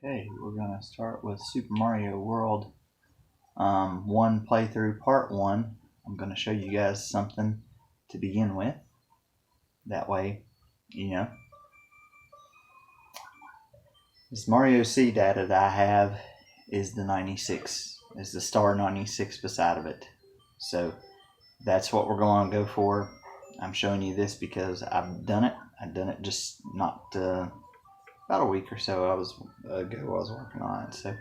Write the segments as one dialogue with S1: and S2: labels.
S1: Okay, we're going to start with Super Mario World 1 playthrough part 1. I'm going to show you guys something to begin with. That way, this Mario C data that I have is the 96, is the star 96 beside of it. So that's what we're going to go for. I'm showing you this because I've done it. I've done it just not about a week or so ago I was working on it. So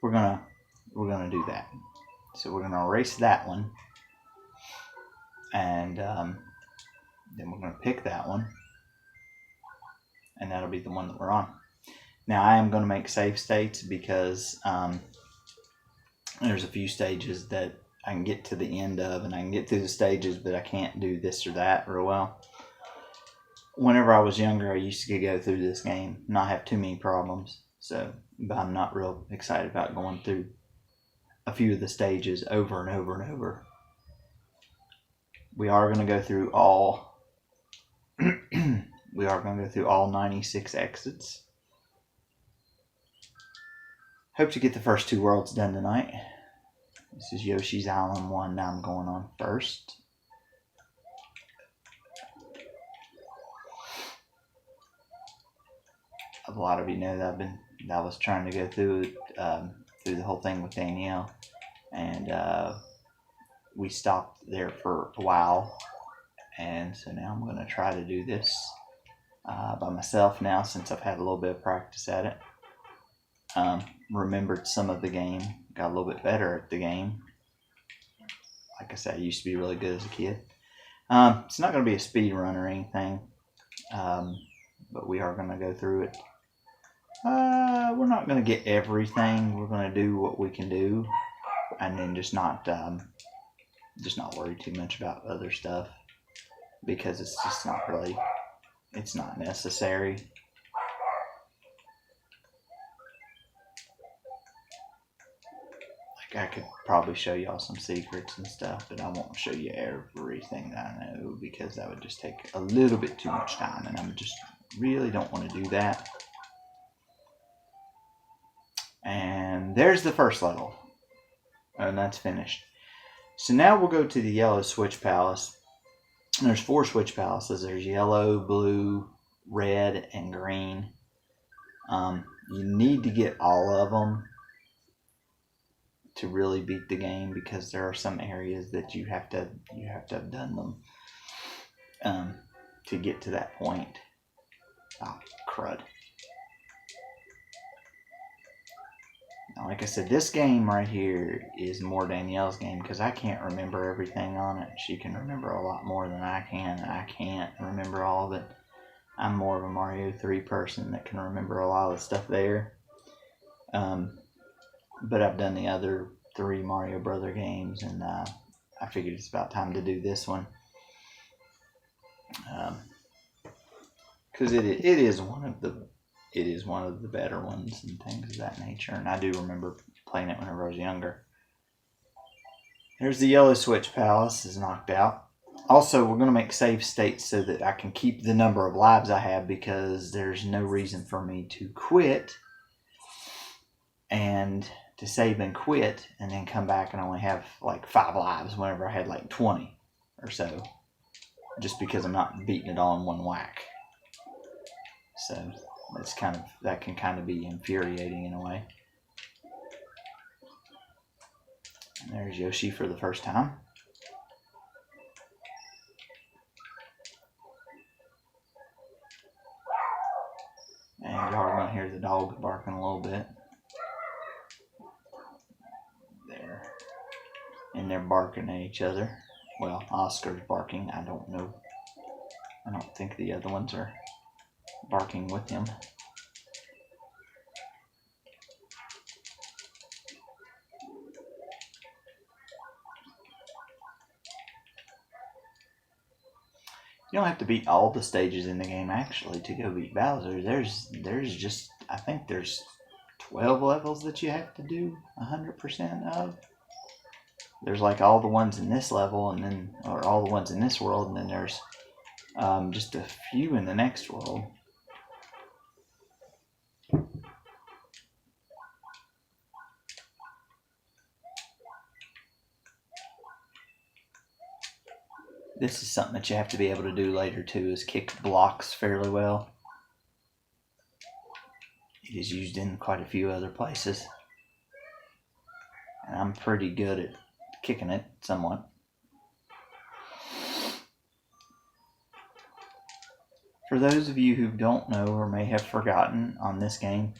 S1: we're gonna do that. So we're gonna erase that one, and then we're gonna pick that one, and that'll be the one that we're on. Now I am gonna make save states because there's a few stages that I can get to the end of, and I can get through the stages, but I can't do this or that real well. Whenever I was younger, I used to go through this game, not have too many problems. So, but I'm not real excited about going through a few of the stages over and over and over. We are going to go through all. We are going to go through all 96 exits. Hope to get the first 2 worlds done tonight. This is Yoshi's Island 1. Now I'm going on first. A lot of you know that I was trying to go through the whole thing with Danielle, and we stopped there for a while, and so now I'm going to try to do this by myself now, since I've had a little bit of practice at it. Remembered some of the game, got a little bit better at the game. Like I said, I used to be really good as a kid. It's not going to be a speed run or anything, but we are going to go through it. We're not going to get everything. We're going to do what we can do, and then just not worry too much about other stuff, because it's just not really, it's not necessary. Like, I could probably show y'all some secrets and stuff, but I won't show you everything that I know, because that would just take a little bit too much time, and I just really don't want to do that. And there's the first level, and that's finished. So now we'll go to the yellow switch palace. There's 4 switch palaces. There's yellow, blue, red, and green. You need to get all of them to really beat the game, because there are some areas that you have to have done them to get to that point. Oh, crud. Now, like I said, this game right here is more Danielle's game, because I can't remember everything on it. She can remember a lot more than I can. I can't remember all of it. I'm more of a Mario 3 person that can remember a lot of the stuff there. But I've done the other 3 Mario Brother games, and I figured it's about time to do this one. Because it is one of the better ones and things of that nature, and I do remember playing it whenever I was younger. There's the yellow switch palace is knocked out. Also, we're going to make save states so that I can keep the number of lives I have, because there's no reason for me to quit and to save and quit and then come back and only have like 5 lives whenever I had like 20 or so, just because I'm not beating it all in one whack. So that can kind of be infuriating in a way. And there's Yoshi for the first time. And y'all are going to hear the dog barking a little bit. There. And they're barking at each other. Well, Oscar's barking. I don't know. I don't think the other ones are barking with him. You don't have to beat all the stages in the game, actually, to go beat Bowser. There's just, I think there's 12 levels that you have to do 100% of. There's like all the ones in this level, and then, or all the ones in this world, and then there's just a few in the next world. This is something that you have to be able to do later too, is kick blocks fairly well. It is used in quite a few other places. And I'm pretty good at kicking it somewhat. For those of you who don't know or may have forgotten on this game,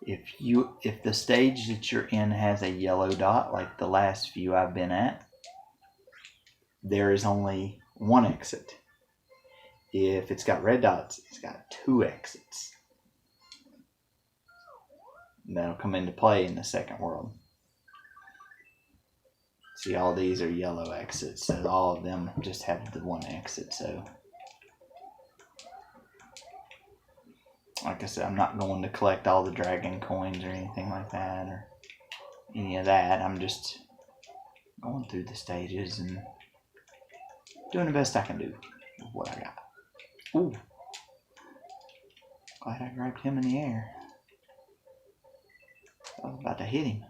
S1: if the stage that you're in has a yellow dot, like the last few I've been at, there is only one exit. If it's got red dots, it's got 2 exits. And that'll come into play in the second world. See, all these are yellow exits, so all of them just have the 1 exit. So, like I said, I'm not going to collect all the dragon coins or anything like that, or any of that. I'm just going through the stages and doing the best I can do with what I got. Ooh. Glad I grabbed him in the air. I was about to hit him.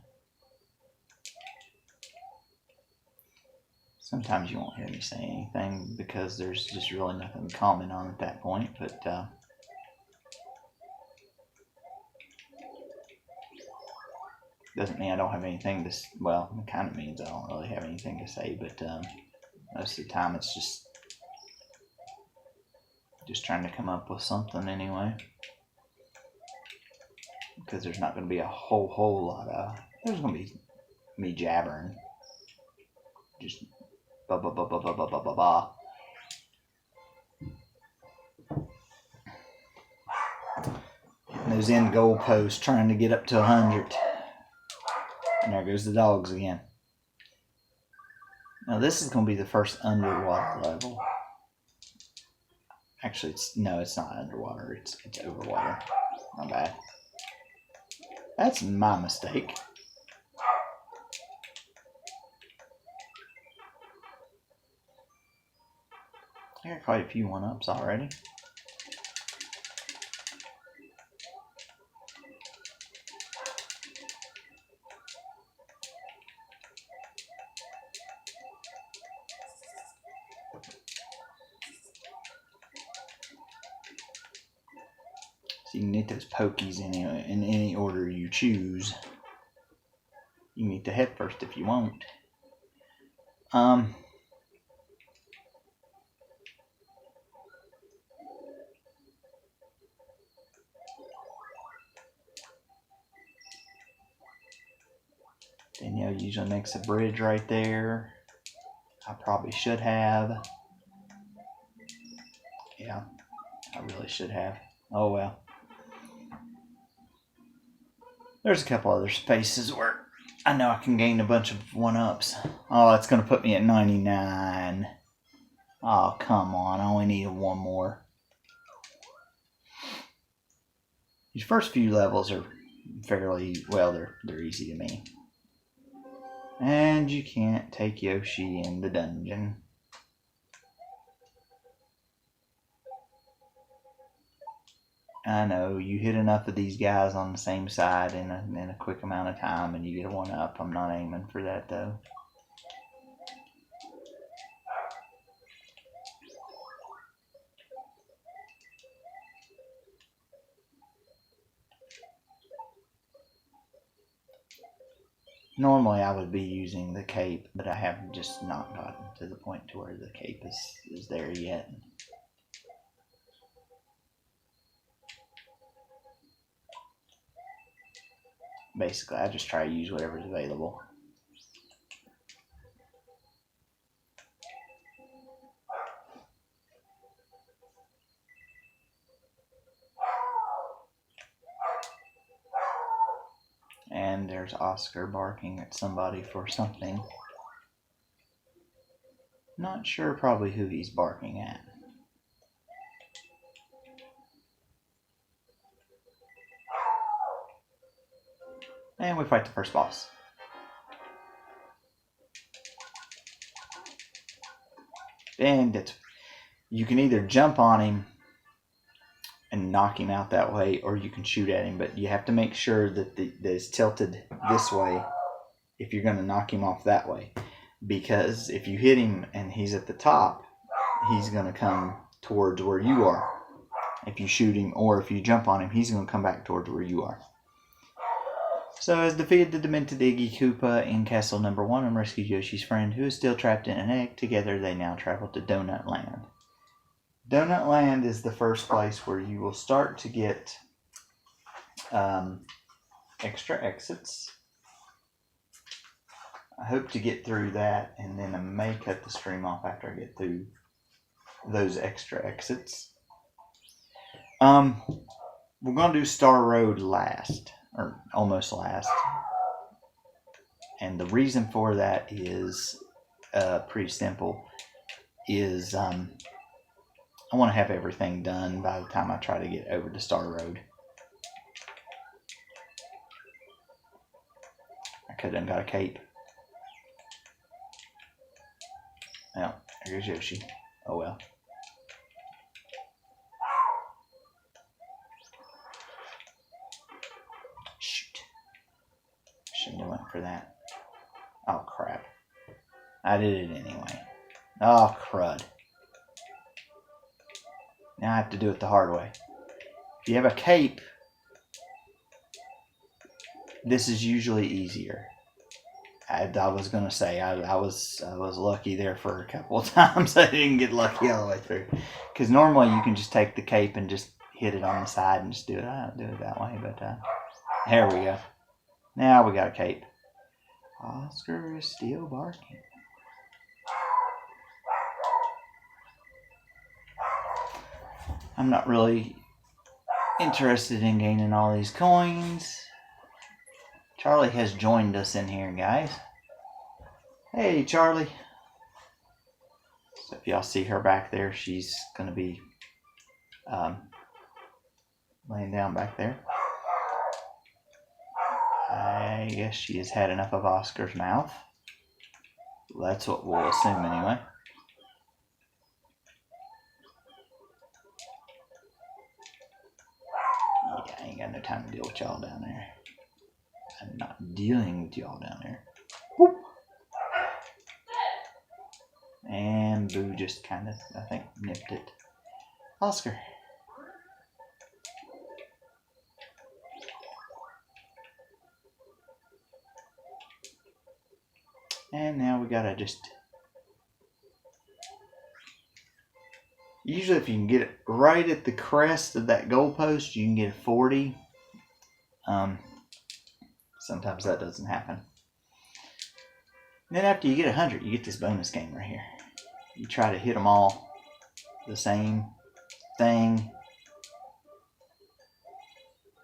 S1: Sometimes you won't hear me say anything because there's just really nothing to comment on at that point, but doesn't mean I don't have anything to, well, it kind of means I don't really have anything to say, but most of the time it's just trying to come up with something anyway, because there's not going to be a whole lot of, there's going to be me jabbering, just ba ba ba ba ba ba ba ba ba. Those end goal posts trying to get up to 100. And there goes the dogs again. Now this is going to be the first underwater level. Actually, it's not underwater. It's over water. My bad. That's my mistake. I got quite a few 1-ups already. So you can get those pokies in any order you choose. You can eat the head first if you want. Danielle usually makes a bridge right there. I probably should have. Yeah, I really should have. Oh well. There's a couple other spaces where I know I can gain a bunch of 1-ups. Oh, that's going to put me at 99. Oh, come on. I only need 1 more. These first few levels are fairly, well, they're easy to me. And you can't take Yoshi in the dungeon. I know, you hit enough of these guys on the same side in a quick amount of time and you get a 1-up. I'm not aiming for that though. Normally I would be using the cape, but I have just not gotten to the point to where the cape is there yet. Basically, I just try to use whatever's available. And there's Oscar barking at somebody for something. Not sure probably who he's barking at. And we fight the first boss. And you can either jump on him and knock him out that way, or you can shoot at him, but you have to make sure that it's tilted this way if you're going to knock him off that way. Because if you hit him and he's at the top, he's going to come towards where you are. If you shoot him or if you jump on him, he's going to come back towards where you are. So as defeated the demented Iggy Koopa in Castle Number 1 and rescued Yoshi's friend, who is still trapped in an egg. Together they now travel to Donut Land. Donut Land is the first place where you will start to get extra exits. I hope to get through that, and then I may cut the stream off after I get through those extra exits. We're going to do Star Road last, or almost last. And the reason for that is pretty simple. Is I want to have everything done by the time I try to get over to Star Road. I could have got a cape. Well, here's Yoshi. Oh well. Shoot. Shouldn't have went for that. Oh crap. I did it anyway. Oh crud. Now I have to do it the hard way. If you have a cape, this is usually easier. I was gonna say I was lucky there for a couple of times. I didn't get lucky all the way through, because normally you can just take the cape and just hit it on the side and just do it. I don't do it that way, but there we go. Now we got a cape. Oscar is still barking. I'm not really interested in gaining all these coins. Charlie has joined us in here, guys. Hey, Charlie. So if y'all see her back there, she's going to be laying down back there. I guess she has had enough of Oscar's mouth. That's what we'll assume anyway. Yeah, I ain't got no time to deal with y'all down there. I'm not dealing with y'all down there. Whoop. And Boo just kind of, I think, nipped it. Oscar. And now we gotta just... Usually if you can get it right at the crest of that goalpost, you can get a 40. Sometimes that doesn't happen. And then after you get 100, you get this bonus game right here. You try to hit them all the same thing.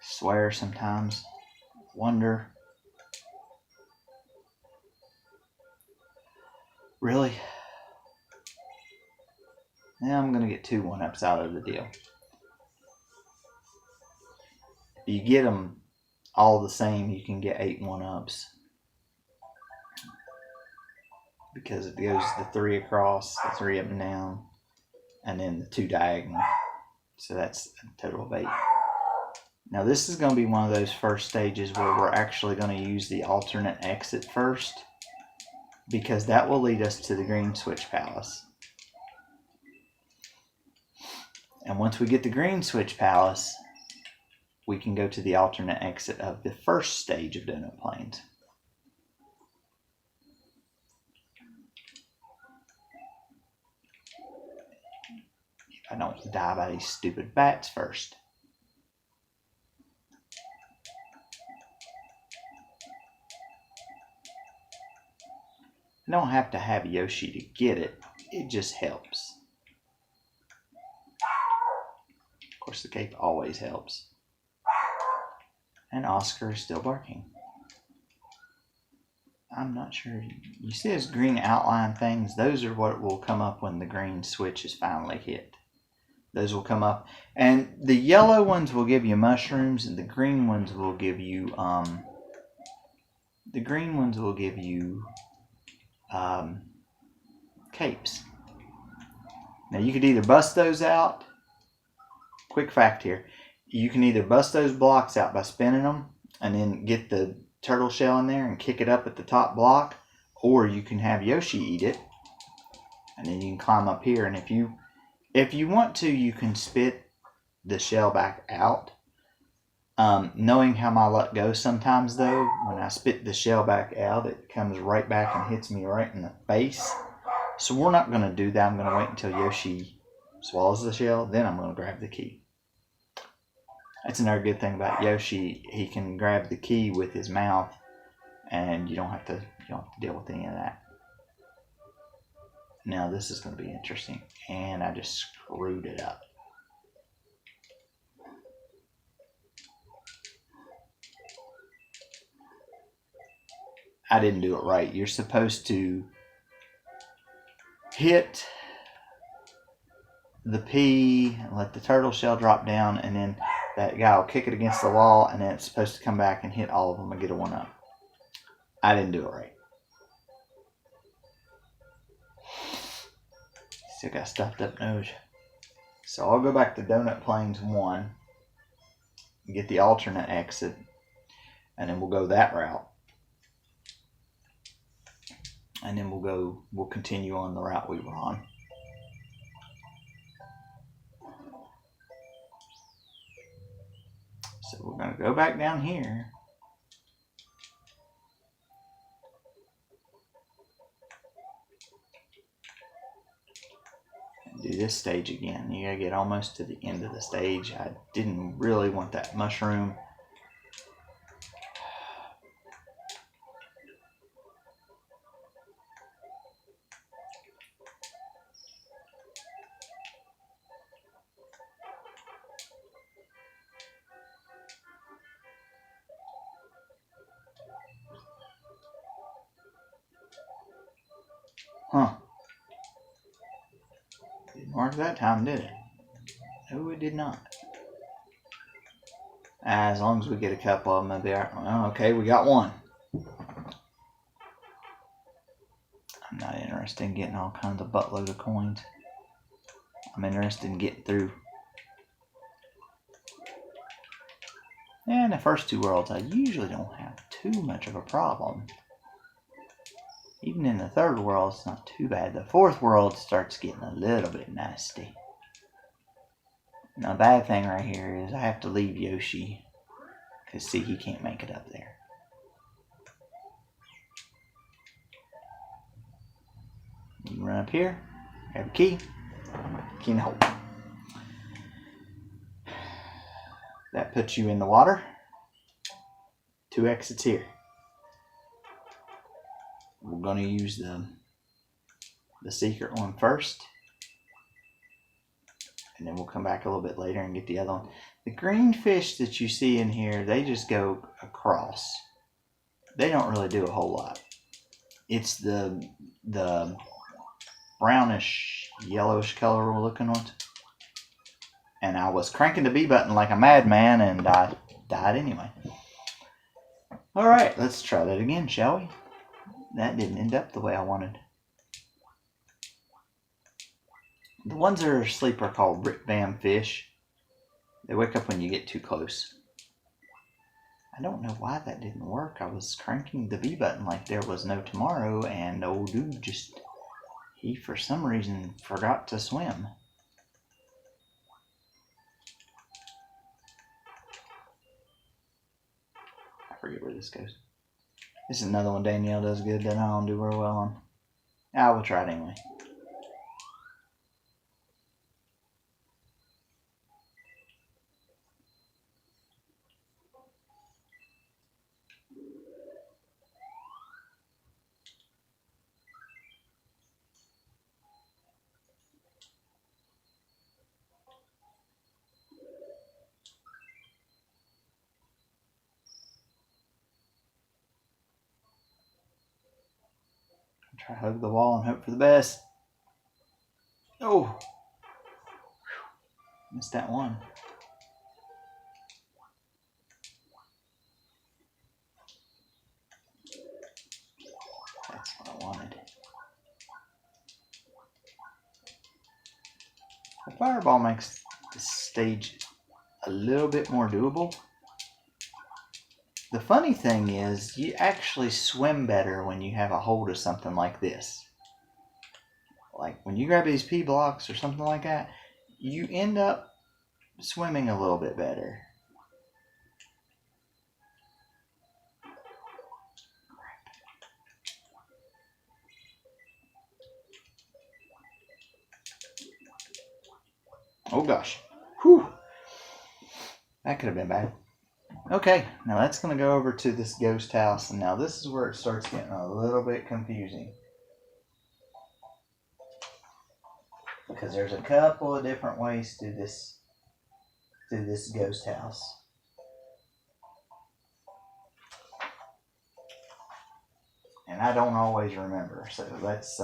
S1: Swear sometimes. Wonder. Really? Now I'm going to get 2 1-ups out of the deal. If you get them all the same, you can get 8 1-ups. Because it goes the 3 across, the 3 up and down, and then the 2 diagonal. So that's a total of 8. Now this is going to be one of those first stages where we're actually going to use the alternate exit first, because that will lead us to the Green Switch Palace. And once we get the Green Switch Palace, we can go to the alternate exit of the first stage of Donut Plains. If I don't die by these stupid bats first. You don't have to have Yoshi to get it. It just helps. Of course, the cape always helps. And Oscar is still barking. I'm not sure. You see those green outline things? Those are what will come up when the green switch is finally hit. Those will come up. And the yellow ones will give you mushrooms, and the green ones will give you capes. Now you could either bust those out. Quick fact here. You can either bust those blocks out by spinning them and then get the turtle shell in there and kick it up at the top block, or you can have Yoshi eat it And then you can climb up here, and if you want to, you can spit the shell back out. Knowing how my luck goes sometimes, though, when I spit the shell back out, it comes right back and hits me right in the face. So we're not going to do that. I'm going to wait until Yoshi swallows the shell, then I'm going to grab the key. That's another good thing about Yoshi. He can grab the key with his mouth, and you don't have to deal with any of that. Now this is going to be interesting, and I just screwed it up. I didn't do it right. You're supposed to hit the P, let the turtle shell drop down, and then that guy will kick it against the wall, and then it's supposed to come back and hit all of them and get a 1-up. I didn't do it right. Still got stuffed up nose. So I'll go back to Donut Plains 1, get the alternate exit, and then we'll go that route. And then we'll continue on the route we were on. So we're going to go back down here. And do this stage again. You got to get almost to the end of the stage. I didn't really want that mushroom. Huh. Didn't work that time, did it? No, it did not. As long as we get a couple of them, they'll be all right. Oh, okay, we got one. I'm not interested in getting all kinds of buttload of coins. I'm interested in getting through. And the first two worlds, I usually don't have too much of a problem. Even in the third world, it's not too bad. The fourth world starts getting a little bit nasty. Now, the bad thing right here is I have to leave Yoshi. Because, see, he can't make it up there. You run up here, grab a key, key in the hole. That puts you in the water. 2 exits here. We're going to use the secret one first. And then we'll come back a little bit later and get the other one. The green fish that you see in here, they just go across. They don't really do a whole lot. It's the brownish, yellowish color we're looking at. And I was cranking the B button like a madman, and I died anyway. Alright, let's try that again, shall we? That didn't end up the way I wanted. The ones that are asleep are called Rip Bam fish. They wake up when you get too close. I don't know why that didn't work. I was cranking the B button like there was no tomorrow, and old dude he for some reason forgot to swim. I forget where this goes. This is another one Danielle does good that I don't do very well on. I will try it anyway. Try to hug the wall and hope for the best. Oh! Whew. Missed that one. That's what I wanted. The fireball makes this stage a little bit more doable. The funny thing is, you actually swim better when you have a hold of something like this. like when you grab these P blocks or something like that, you end up swimming a little bit better. Oh gosh. Whew. That could have been bad. Okay, now that's going to go over to this ghost house, and now this is where it starts getting a little bit confusing. Because there's a couple of different ways to this ghost house. And I don't always remember, so let's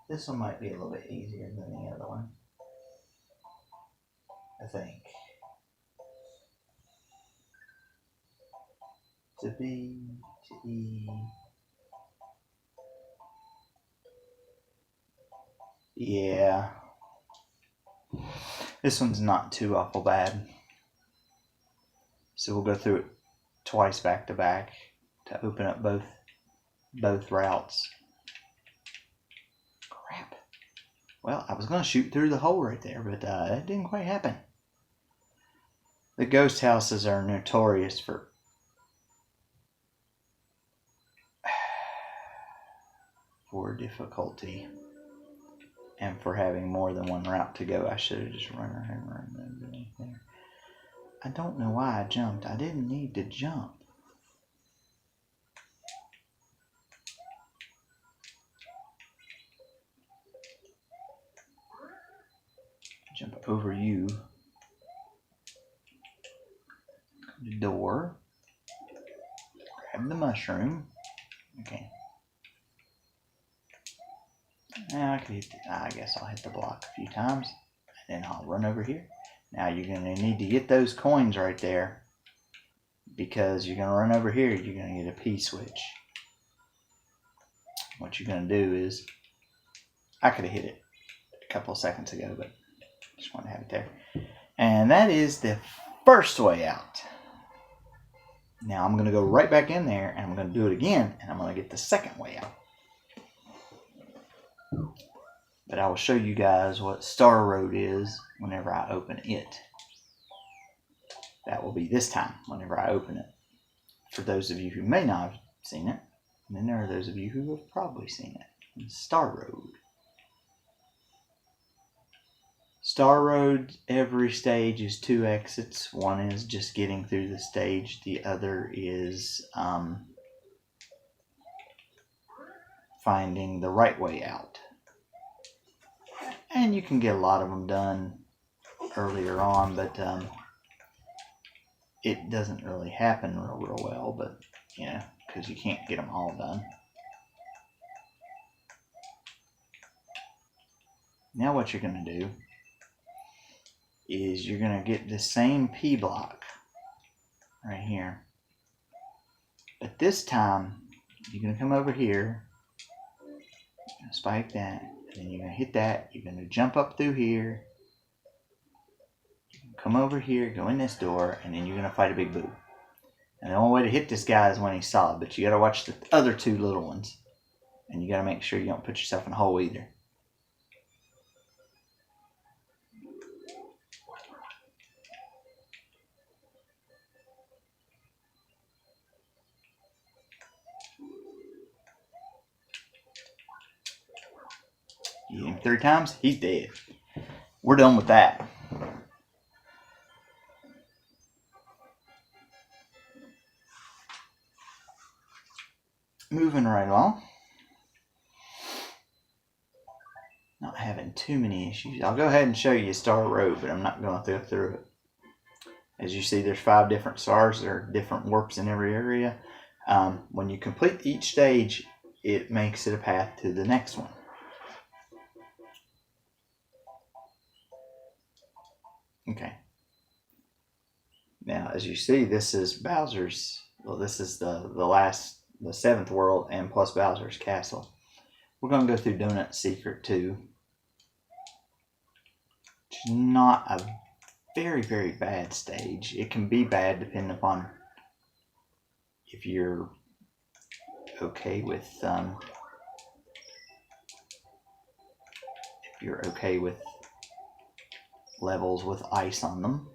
S1: this one might be a little bit easier than the other one, I think. To B, to E. Yeah. This one's not too awful bad. So we'll go through it twice back to back to open up both routes. Crap. Well, I was going to shoot through the hole right there, but that didn't quite happen. The ghost houses are notorious for difficulty and for having more than one route to go. I should have just run there. I don't know why I jumped. I didn't need to jump. Jump over you. The door. Grab the mushroom. Okay. Now I guess I'll hit the block a few times, and then I'll run over here. Now you're going to need to get those coins right there, because you're going to run over here, you're going to get a P switch. What you're going to do is, I could have hit it a couple of seconds ago, but just want to have it there. And that is the first way out. Now I'm going to go right back in there, and I'm going to do it again, and I'm going to get the second way out. But I will show you guys what Star Road is whenever I open it. That will be this time whenever I open it. For those of you who may not have seen it, and then there are those of you who have probably seen it. It's Star Road. Star Road, every stage is 2 exits. One is just getting through the stage. The other is finding the right way out. And you can get a lot of them done earlier on, but it doesn't really happen real well, but you know, because you can't get them all done. Now what you're going to do is you're going to get the same P block right here. But this time, you're going to come over here, you're going to spike that, and then you're going to hit that, you're going to jump up through here, you can come over here, go in this door, and then you're going to fight a big boo. And the only way to hit this guy is when he's solid, but you got to watch the other 2 little ones. And you got to make sure you don't put yourself in a hole either. You hit him 3 times, he's dead. We're done with that. Moving right along. Not having too many issues. I'll go ahead and show you Star Road, but I'm not going to go through it. As you see, there's 5 different stars. There are different warps in every area. When you complete each stage, it makes it a path to the next one. Okay. Now, as you see, this is Bowser's. Well, this is the 7th world, and plus Bowser's castle. We're going to go through Donut Secret too. Which is not a very, very bad stage. It can be bad depending upon if you're okay with levels with ice on them.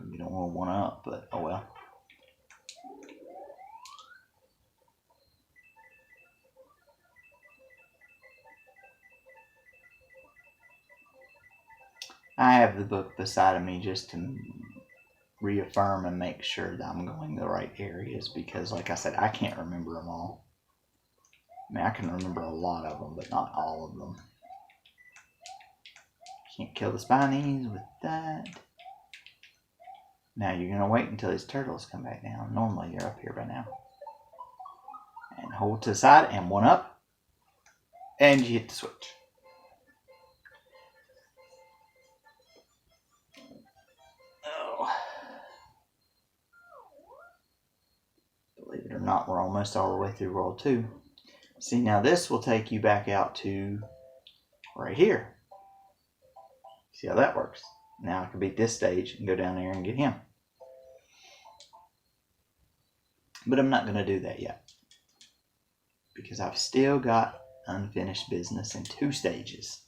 S1: You don't want to one up, but oh well. I have the book beside of me just to reaffirm and make sure that I'm going the right areas, because like I said, I can't remember them all. I mean, I can remember a lot of them, but not all of them. Can't kill the spinies with that. Now you're going to wait until these turtles come back down. Normally you're up here by now. And hold to the side and one up. And you hit the switch. Oh. Believe it or not, we're almost all the way through World 2. See, now this will take you back out to right here. See how that works? Now I can beat this stage and go down there and get him. But I'm not going to do that yet, because I've still got unfinished business in 2 stages.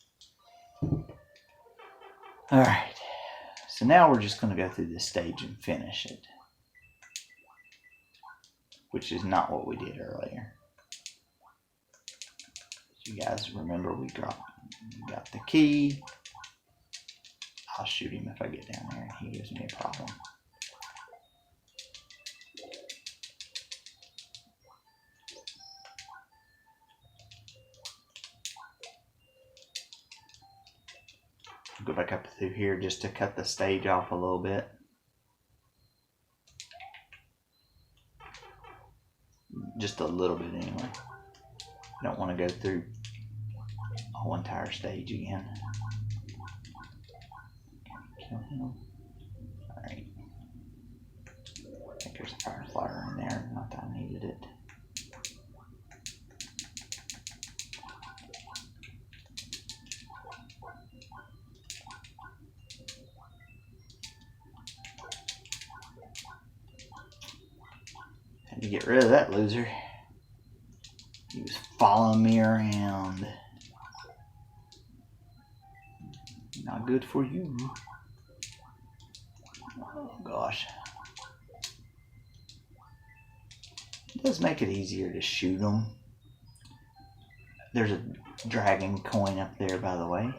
S1: Alright, so now we're just going to go through this stage and finish it, which is not what we did earlier. You guys remember we got the key. I'll shoot him if I get down there and he gives me a problem. Go back up through here just to cut the stage off a little bit. Just a little bit anyway. Don't want to go through a whole entire stage again. Kill him. Alright. I think there's a fire flyer in there. Not that I needed it. Had to get rid of that loser. He was following me around. Not good for you. Oh gosh. It does make it easier to shoot them. There's a dragon coin up there, by the way.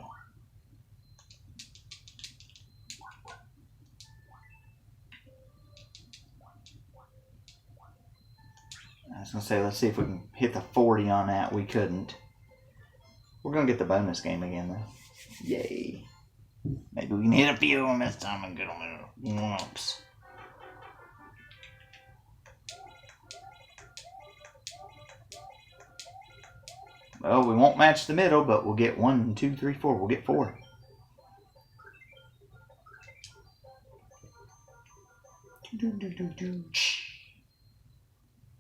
S1: I was going to say, let's see if we can hit the 40 on that. We couldn't. We're going to get the bonus game again, though. Yay. Maybe we can hit a few of them this time and get them in lumps. Well, we won't match the middle, but we'll get 1, 2, 3, 4. We'll get 4.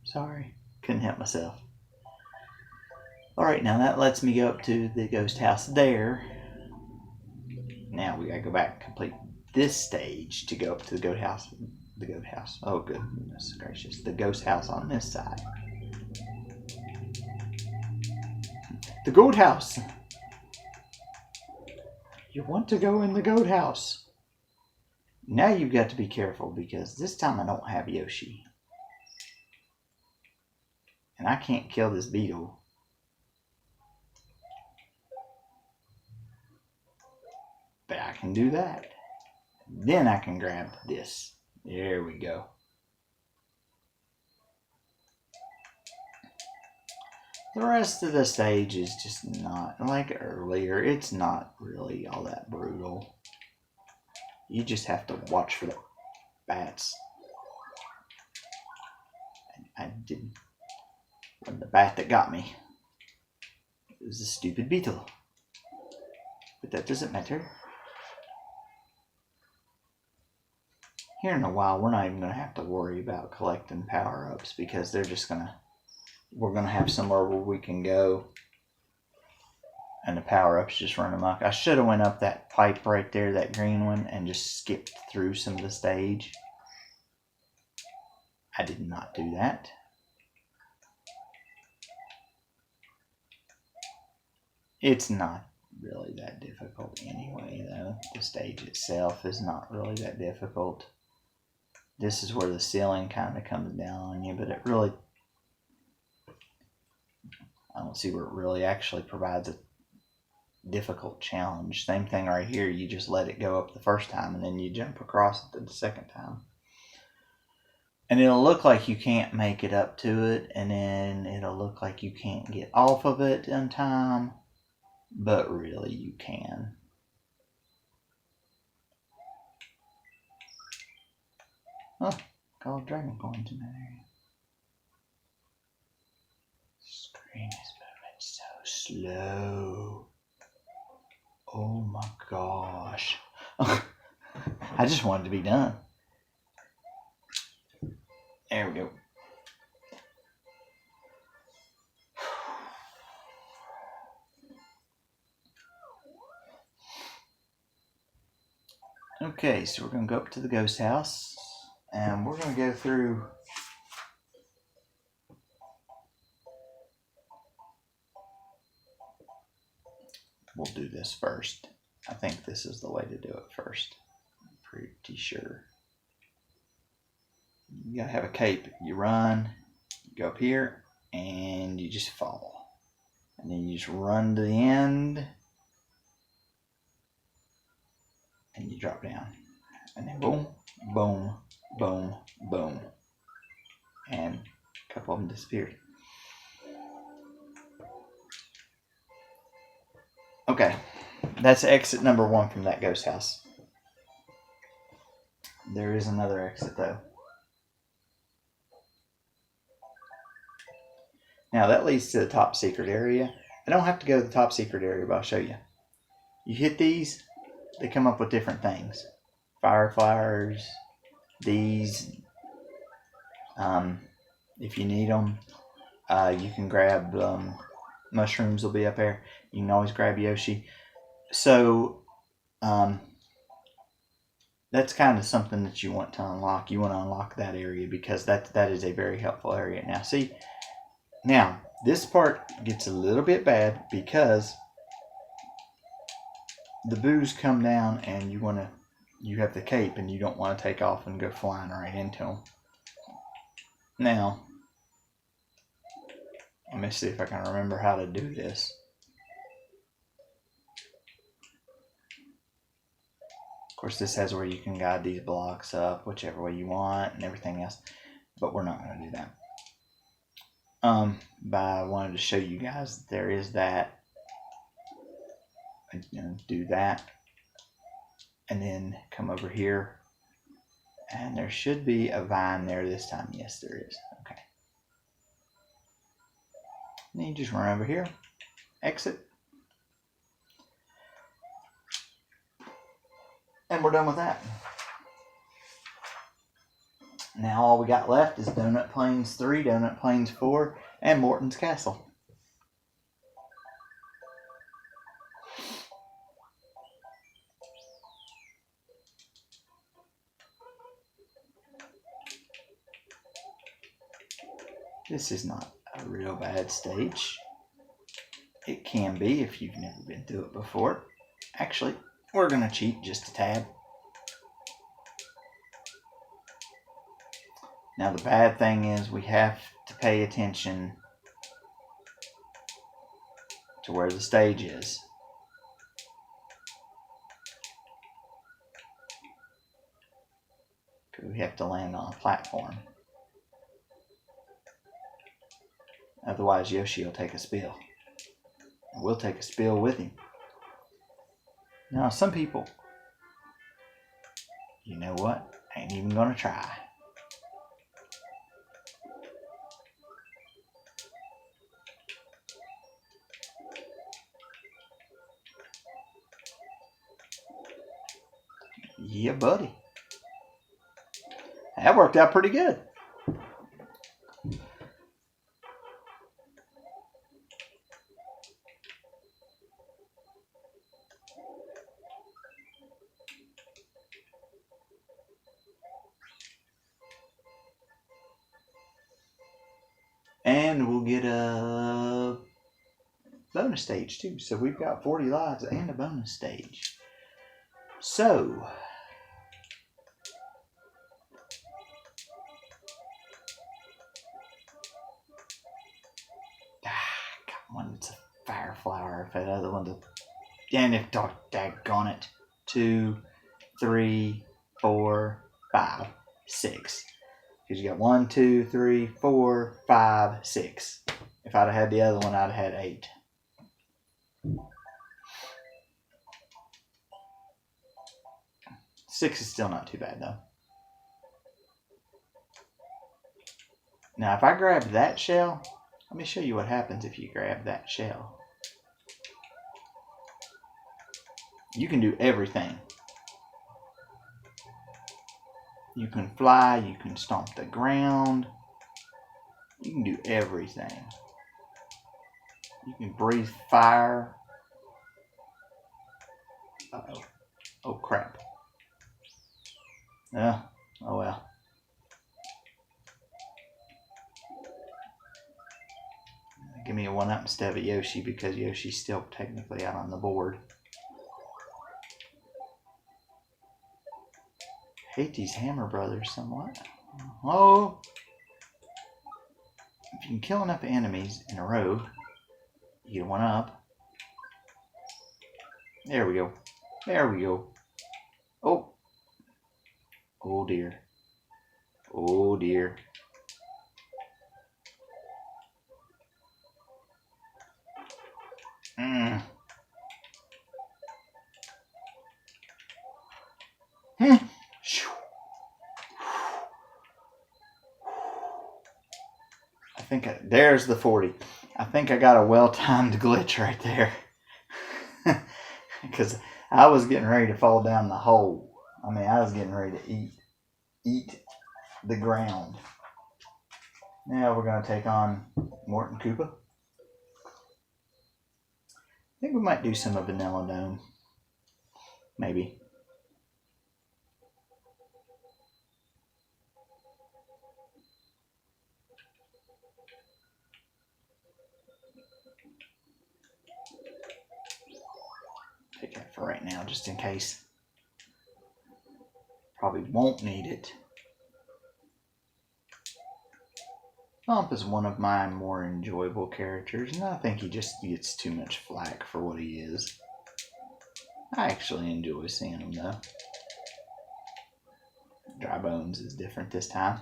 S1: Sorry, couldn't help myself. Alright, now that lets me go up to the ghost house there. Now we gotta go back and complete this stage to go up to the goat house. The goat house. Oh goodness gracious. The ghost house on this side. The goat house. You want to go in the goat house. Now you've got to be careful, because this time I don't have Yoshi. And I can't kill this beetle. But I can do that. Then I can grab this. There we go. The rest of the stage is just not, like earlier, it's not really all that brutal. You just have to watch for the bats. I didn't. It wasn't the bat that got me. It was the stupid beetle. But that doesn't matter. Here in a while, we're not even going to have to worry about collecting power-ups, because they're just going to we're going to have somewhere where we can go and the power-ups just run amok. I should have went up that pipe right there, that green one, and just skipped through some of the stage. I did not do that. It's not really that difficult anyway, though. The stage itself is not really that difficult. This is where the ceiling kind of comes down on you, but it really, I don't see where it really actually provides a difficult challenge. Same thing right here. You just let it go up the first time and then you jump across it the second time. And it'll look like you can't make it up to it, and then it'll look like you can't get off of it in time, but really you can. Oh, gold dragon coins in that area. Screen is moving so slow. Oh my gosh. I just wanted to be done. There we go. Okay, so we're going to go up to the ghost house, and we're going to go through we'll do this first. I think this is the way to do it first. I'm pretty sure. You gotta have a cape. You run, you go up here, and you just fall. And then you just run to the end, and you drop down. And then boom, boom, boom, boom. And a couple of them disappeared. Okay, that's exit number 1 from that ghost house. There is another exit though. Now that leads to the top secret area. I don't have to go to the top secret area, but I'll show you. You hit these, they come up with different things. Fireflies, these. If you need them, you can grab mushrooms will be up there. You can always grab Yoshi. So that's kind of something that you want to unlock. You want to unlock that area because that is a very helpful area. Now see, now this part gets a little bit bad because the boos come down and you have the cape and you don't want to take off and go flying right into them. Now, let me see if I can remember how to do this. Of course, this has where you can guide these blocks up whichever way you want and everything else, but we're not going to do that. But I wanted to show you guys that there is that. Do that, and then come over here, and there should be a vine there this time. Yes, there is. Okay. Then you just run over here, exit, and we're done with that. Now all we got left is Donut Plains 3, Donut Plains 4, and Morton's Castle. This is not a real bad stage. It can be if you've never been through it before. Actually, we're going to cheat just a tad. Now the bad thing is we have to pay attention to where the stage is. Because we have to land on a platform. Otherwise Yoshi will take a spill. We'll take a spill with him. Now some people, you know what, ain't even gonna try. Yeah, buddy. That worked out pretty good. And we'll get a bonus stage too. So we've got 40 lives and a bonus stage. So got one that's a fire flower. If that other one's a daggone it. 2, 3, 4, 5, 6. Because you got 1, 2, 3, 4, 5, 6. If I'd have had the other one, I'd have had 8. Six is still not too bad though. Now if I grab that shell, let me show you what happens if you grab that shell. You can do everything. You can fly, you can stomp the ground. You can do everything. You can breathe fire. Uh-oh. Oh crap. Oh well. Give me a 1-up instead of a Yoshi because Yoshi's still technically out on the board. Hate these Hammer Brothers somewhat. Oh! If you can kill enough enemies in a row, you get a 1-up. There we go. There we go. Oh! Oh dear. Oh dear. I think there's the 40. I think I got a well-timed glitch right there. Because I was getting ready to fall down the hole. I mean, I was getting ready to eat the ground. Now we're going to take on Morton Koopa. I think we might do some of Vanilla Dome. Maybe. Take that for right now, just in case. Probably won't need it. Thump is one of my more enjoyable characters, and I think he just gets too much flack for what he is. I actually enjoy seeing him though. Dry Bones is different this time.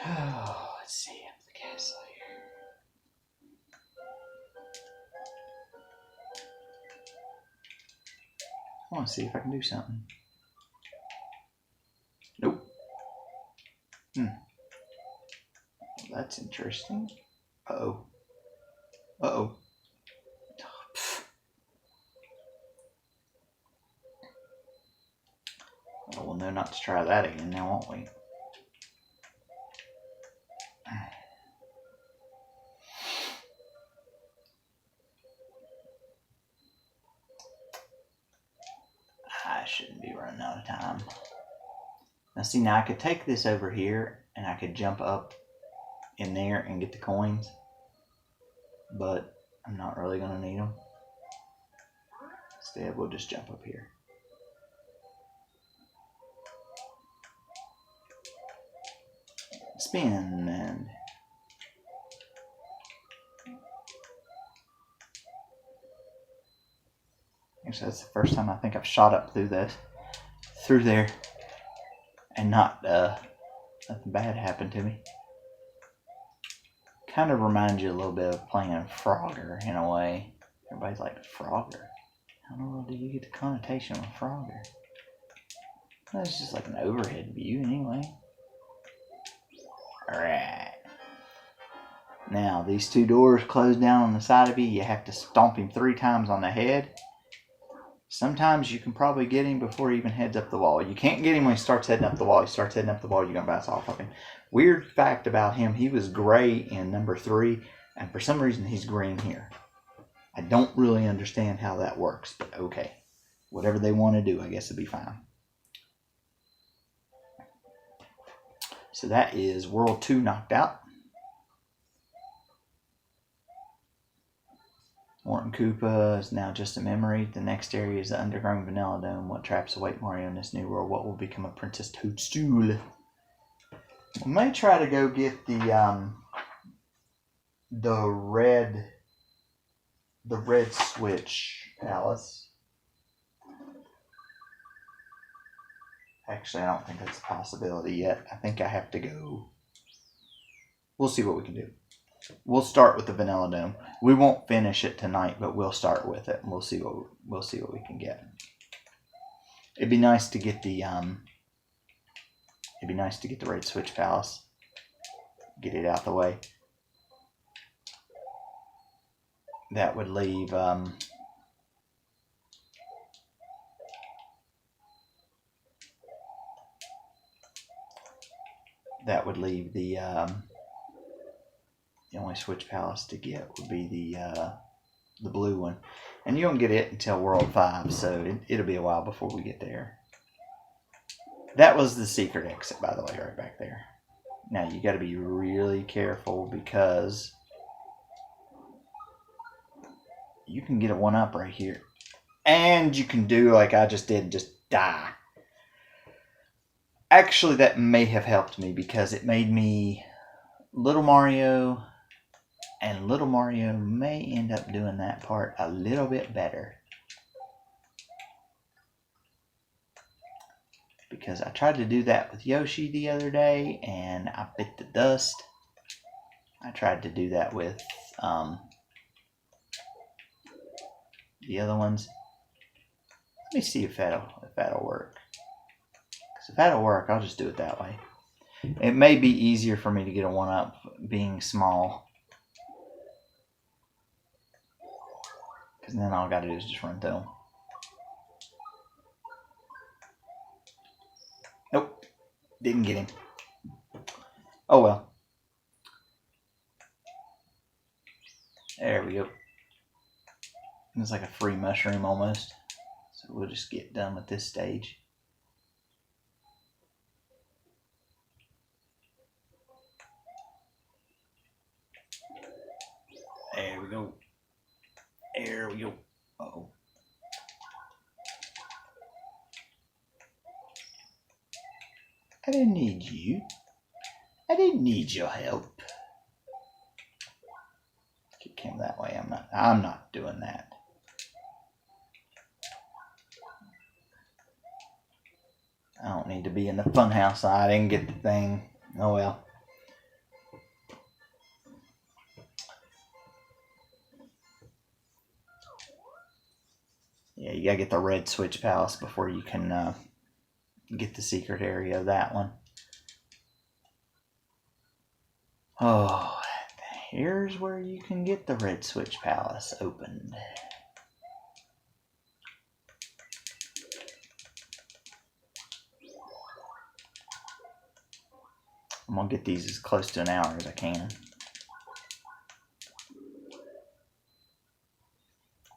S1: Oh, let's see up the castle here. I want to see if I can do something. Nope. That's interesting. Uh-oh. Uh-oh. Oh, we'll know not to try that again now, won't we? I shouldn't be running out of time. Now see, now I could take this over here and I could jump up in there and get the coins, but I'm not really going to need them. Instead, we'll just jump up here. Spin and actually that's the first time I think I've shot up through there and not nothing bad happened to me. Kind of reminds you a little bit of playing Frogger in a way. Everybody's like, Frogger? How in the world do you get the connotation with Frogger? Well, it's just like an overhead view anyway. Alright. Now, these two doors close down on the side of you. You have to stomp him 3 times on the head. Sometimes you can probably get him before he even heads up the wall. You can't get him when he starts heading up the wall. He starts heading up the wall, you're going to bounce off of him. Weird fact about him, he was gray in number 3, and for some reason he's green here. I don't really understand how that works, but okay. Whatever they want to do, I guess it'll be fine. So that is World 2 knocked out. Morton Koopa is now just a memory. The next area is the underground Vanilla Dome. What traps await Mario in this new world? What will become of Princess Toadstool? I may try to go get the red switch palace. Actually, I don't think that's a possibility yet. I think I have to go. We'll see what we can do. We'll start with the Vanilla Dome. We won't finish it tonight, but we'll start with it, and we'll see what we can get. It'd be nice to get the red switch palace. Get it out the way. That would leave the only switch palace to get would be the blue one, and you don't get it until World 5, so it'll be a while before we get there. That was the secret exit, by the way, right back there. Now you got to be really careful because you can get a 1-up right here, and you can do like I just did and just die. Actually, that may have helped me because it made me Little Mario, and Little Mario may end up doing that part a little bit better. Because I tried to do that with Yoshi the other day, and I bit the dust. I tried to do that with the other ones. Let me see if that'll work. Because if that'll work, I'll just do it that way. It may be easier for me to get a 1-up being small. Because then all I got to do is just run through them. Nope. Didn't get him. Oh well. There we go. It's like a free mushroom almost. So we'll just get done with this stage. There we go. There we go. Uh-oh. I didn't need you. I didn't need your help. Kick him that way. I'm not doing that. I don't need to be in the funhouse. I didn't get the thing. Oh well. Yeah, you gotta get the red switch palace before you can get the secret area of that one. Oh, here's where you can get the red switch palace opened. I'm gonna get these as close to an hour as I can.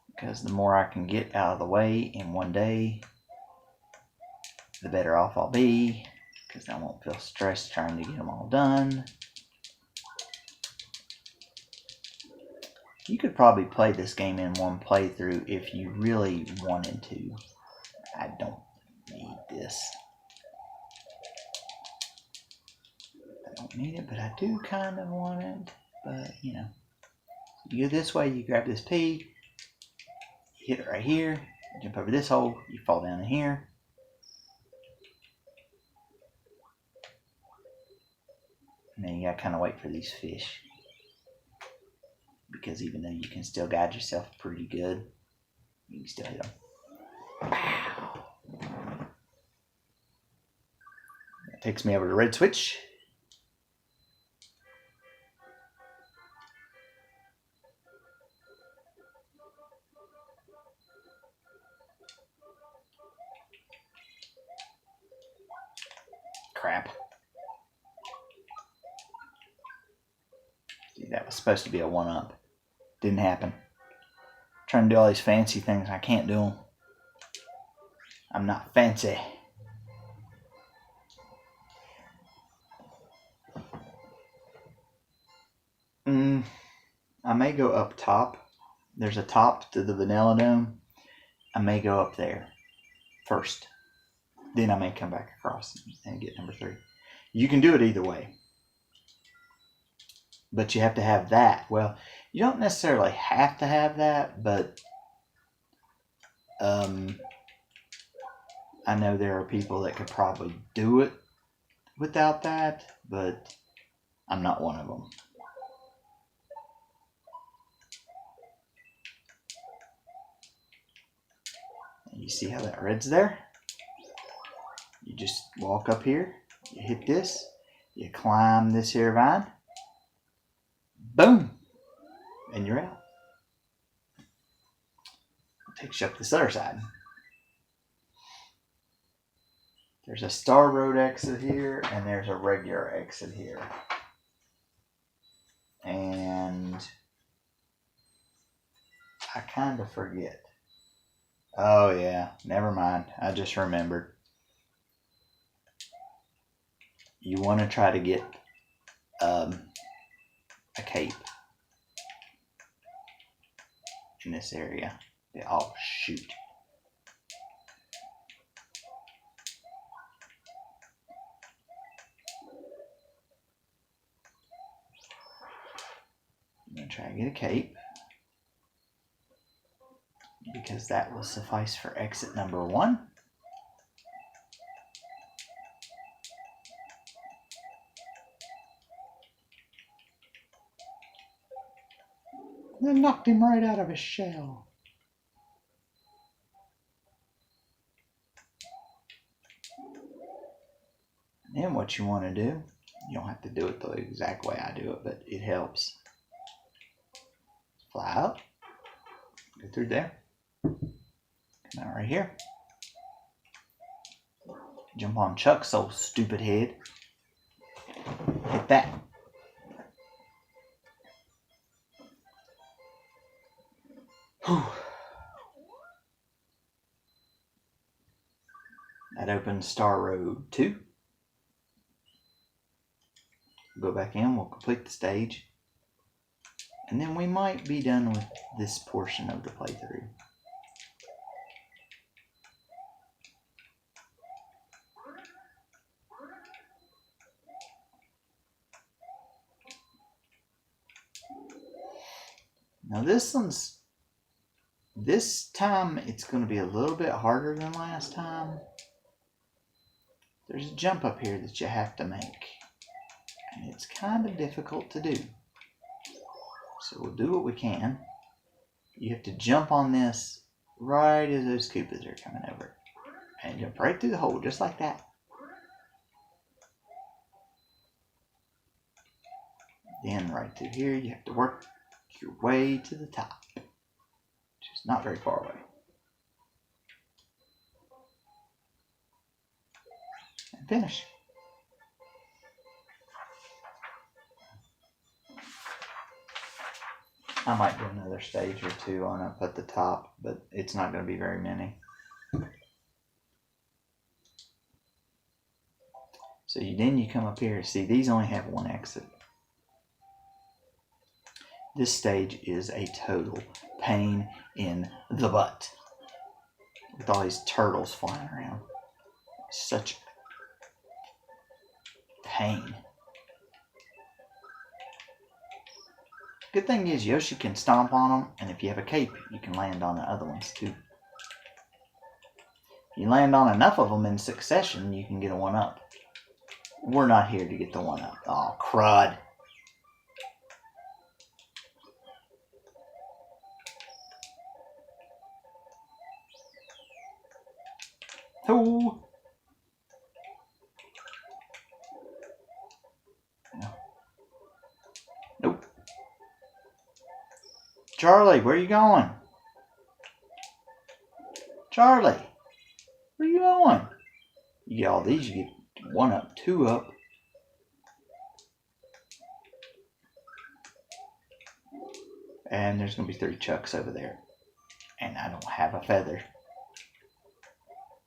S1: Because the more I can get out of the way in one day, the better off I'll be. Because I won't feel stressed trying to get them all done. You could probably play this game in one playthrough if you really wanted to. I don't need this. I don't need it, but I do kind of want it. But, you know. You go this way, you grab this P. You hit it right here. You jump over this hole. You fall down in here. And then you gotta kind of wait for these fish. Because even though you can still guide yourself pretty good, you can still hit them. Wow. That takes me over to red switch. Crap. See, that was supposed to be a 1-up. Didn't happen. Trying to do all these fancy things. I can't do them. I'm not fancy. I may go up top. There's a top to the Vanilla Dome. I may go up there first. Then I may come back across and get number 3. You can do it either way. But you have to have that. Well, you don't necessarily have to have that, but I know there are people that could probably do it without that, but I'm not one of them. And you see how that red's there? You just walk up here, you hit this, you climb this here vine, boom, and you're out. Takes you up this other side. There's a Star Road exit here, and there's a regular exit here. And I kind of forget. Oh yeah, never mind. I just remembered. You want to try to get a cape in this area. Oh shoot. I'm going to try and get a cape, because that will suffice for exit number 1. That knocked him right out of his shell. And then what you want to do, you don't have to do it the exact way I do it, but it helps. Fly up, go through there, come out right here, jump on Chuck's old stupid head, hit that. Whew. That opens Star Road 2. Go back in, we'll complete the stage, and then we might be done with this portion of the playthrough. Now this time it's going to be a little bit harder than last time. There's a jump up here that you have to make, and it's kind of difficult to do. So we'll do what we can. You have to jump on this right as those Koopas are coming over, and jump right through the hole, just like that. Then right through here, you have to work your way to the top, which is not very far away. And finish. I might do another stage or 2 on up at the top, but it's not going to be very many. So then you come up here. See, these only have 1 exit. This stage is a total pain in the butt, with all these turtles flying around. Such pain. Good thing is Yoshi can stomp on them, and if you have a cape, you can land on the other ones too. If you land on enough of them in succession, you can get a 1-up. We're not here to get the 1-up. Oh, crud. Oh. No. Nope. Charlie, where are you going? Charlie, where are you going? You get all these, you get 1-up, 2-up. And there's going to be 3 Chucks over there. And I don't have a feather.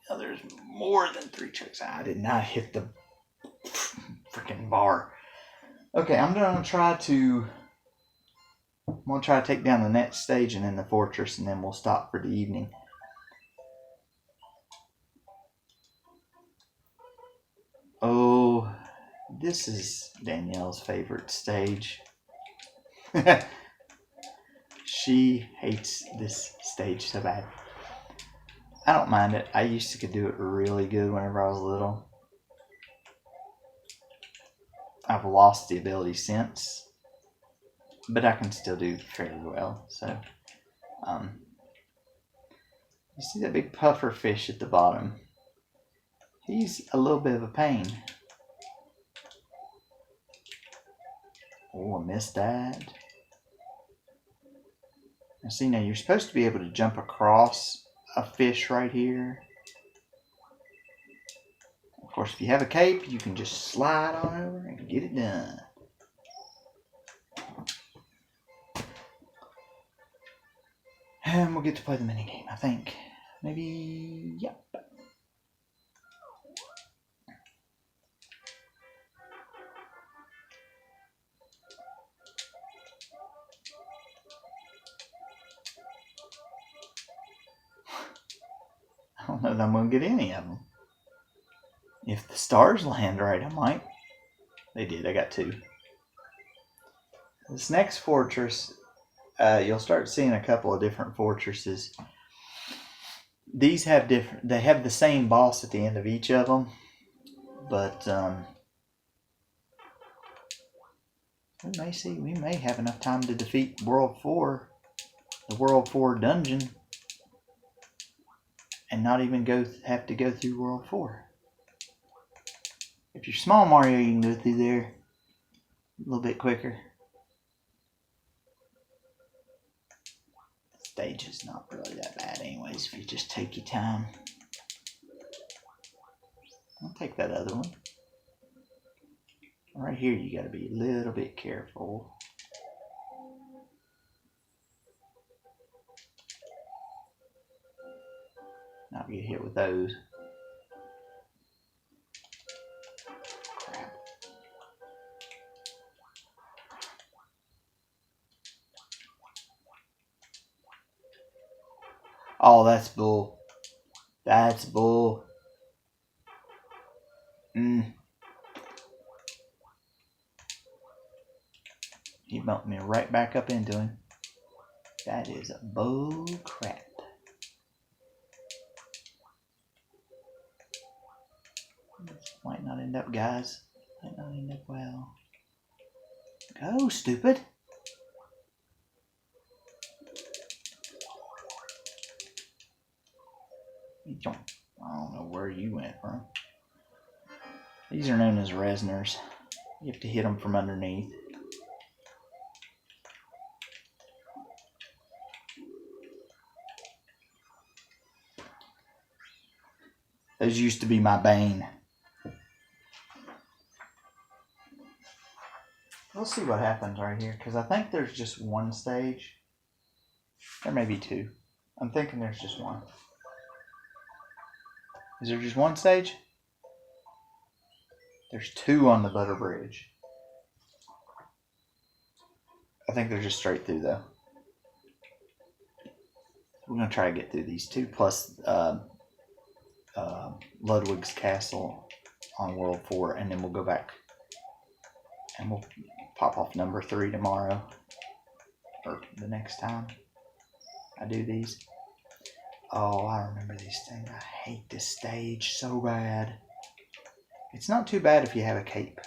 S1: Now there's more than 3 Chucks. I did not hit the freaking bar. Okay, I'm going to try to I'm going to try to take down the next stage and then the fortress, and then we'll stop for the evening. Oh, this is Danielle's favorite stage. She hates this stage so bad. I don't mind it. I used to could do it really good whenever I was little. I've lost the ability since, but I can still do fairly well. So, you see that big puffer fish at the bottom? He's a little bit of a pain. Oh, I missed that. Now see, now you're supposed to be able to jump across a fish right here. Of course, if you have a cape, you can just slide on over and get it done. And we'll get to play the minigame, I think. Maybe, yep. I don't know that I'm going to get any of them. If the stars land right, I might. They did, I got 2. This next fortress, you'll start seeing a couple of different fortresses. These have different, they have the same boss at the end of each of them, but we may have enough time to defeat World 4, the World 4 dungeon, and not even have to go through World 4. If you're small Mario, you can go through there a little bit quicker. The stage is not really that bad anyways if you just take your time. I'll take that other one. Right here you got to be a little bit careful. Not get hit with those. Crap. Oh, that's bull. That's bull. He bumped me right back up into him. That is bull crap. This might not end up, guys. Might not end up well. Go, stupid. I don't know where you went from. These are known as Resners. You have to hit them from underneath. Those used to be my bane. We'll see what happens right here, because I think there's just one stage. There may be 2. I'm thinking there's just one. Is there just one stage? There's 2 on the Butter Bridge. I think they're just straight through, though. We're going to try to get through these 2, plus Ludwig's Castle on World 4, and then we'll go back and we'll pop off number 3 tomorrow, or the next time I do these. Oh, I remember these things. I hate this stage so bad. It's not too bad if you have a cape.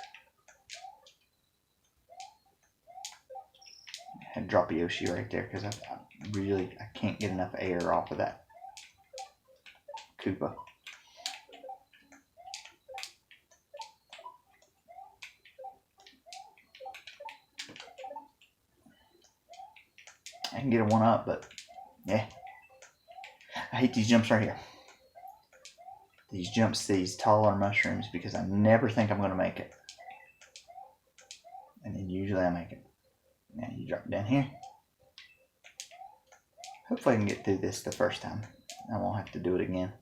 S1: I had to drop Yoshi right there because I can't get enough air off of that Koopa. I can get a 1-up, but yeah. I hate these jumps right here. These jumps, these taller mushrooms, because I never think I'm going to make it. And then usually I make it. Now you drop down here. Hopefully I can get through this the first time. I won't have to do it again.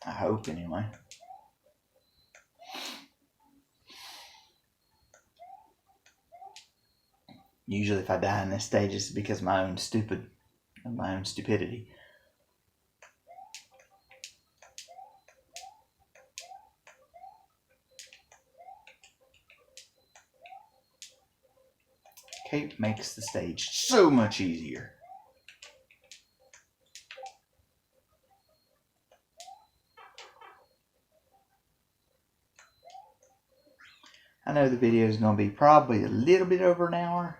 S1: I hope anyway. Usually if I die in this stage, it's because of my own stupidity. Cape makes the stage so much easier. I know the video is going to be probably a little bit over an hour,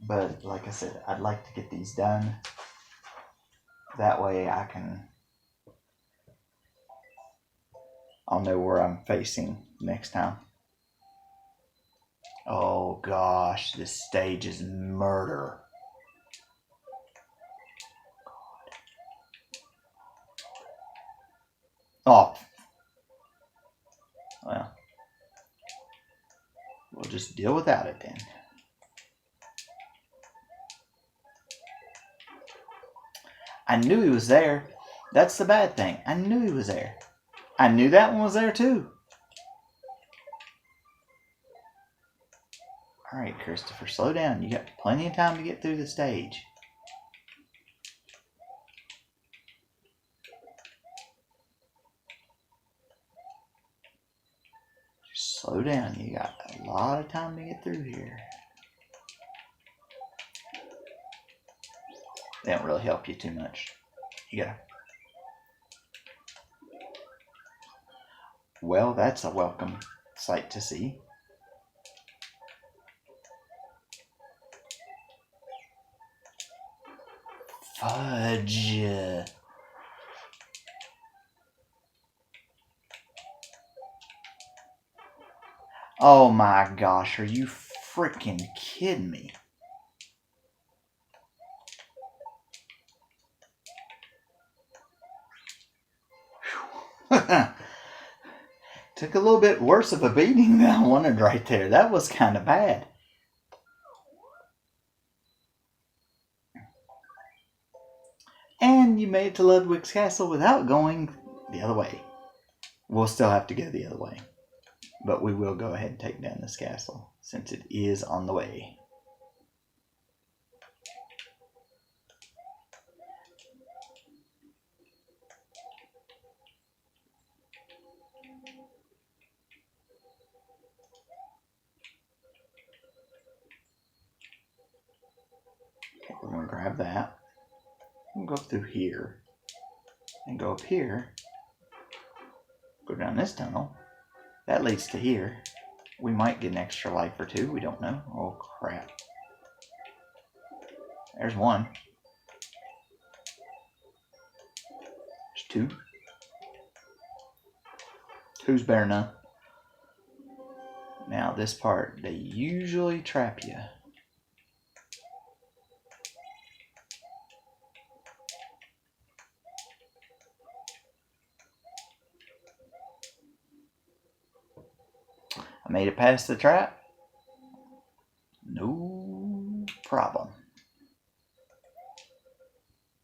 S1: but like I said, I'd like to get these done. That way I'll know where I'm facing next time. Oh gosh, this stage is murder. Oh. Well, we'll just deal without it then. I knew he was there. That's the bad thing. I knew he was there. I knew that one was there too. Alright, Christopher, slow down. You got plenty of time to get through the stage. Just slow down. You got a lot of time to get through here. They don't really help you too much. You gotta. Well, that's a welcome sight to see. Fudge. Oh my gosh, are you freaking kidding me? Took a little bit worse of a beating than I wanted right there. That was kind of bad. And you made it to Ludwig's castle without going the other way. We'll still have to go the other way. But we will go ahead and take down this castle since it is on the way. Okay, we're going to grab that. We'll go through here and go up here. Go down this tunnel. That leads to here. We might get an extra life or two. We don't know. Oh, crap. There's one. There's two. Two's better than none. Now, this part, they usually trap you. I made it past the trap. No problem.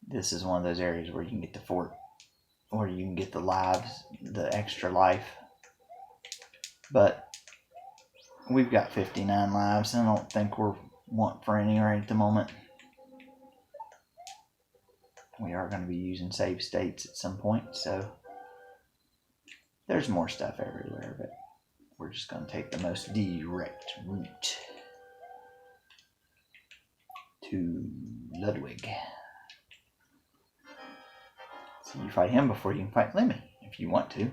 S1: This is one of those areas where you can get the fort, or you can get the lives, the extra life. But we've got 59 lives, and I don't think we're wanting for any right at the moment. We are going to be using save states at some point, so there's more stuff everywhere, but we're just going to take the most direct route to Ludwig. So you fight him before you can fight Lemmy, if you want to.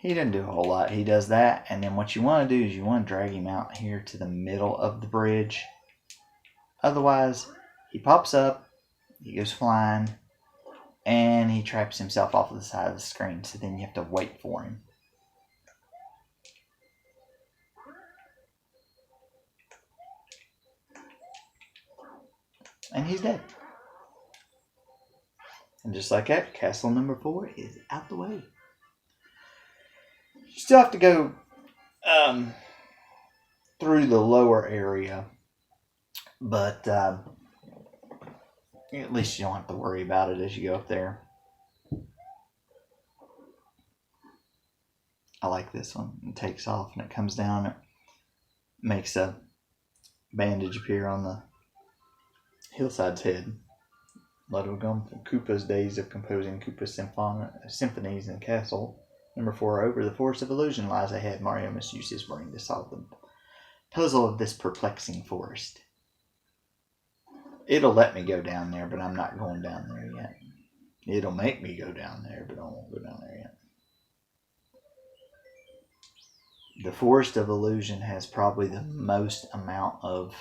S1: He doesn't do a whole lot. He does that, and then what you want to do is you want to drag him out here to the middle of the bridge. Otherwise, he pops up, he goes flying, and he traps himself off of the side of the screen, so then you have to wait for him. And he's dead. And just like that, castle number 4 is out the way. You still have to go through the lower area, but at least you don't have to worry about it as you go up there. I like this one. It takes off and it comes down. It makes a bandage appear on the hillside's head. Ludwig from Koopa's days of composing Koopa symphonies in the castle. Number 4 over. The forest of illusion lies ahead. Mario must use his brain to solve the puzzle of this perplexing forest. It'll let me go down there, but I'm not going down there yet. It'll make me go down there, but I won't go down there yet. The forest of illusion has probably the most amount of...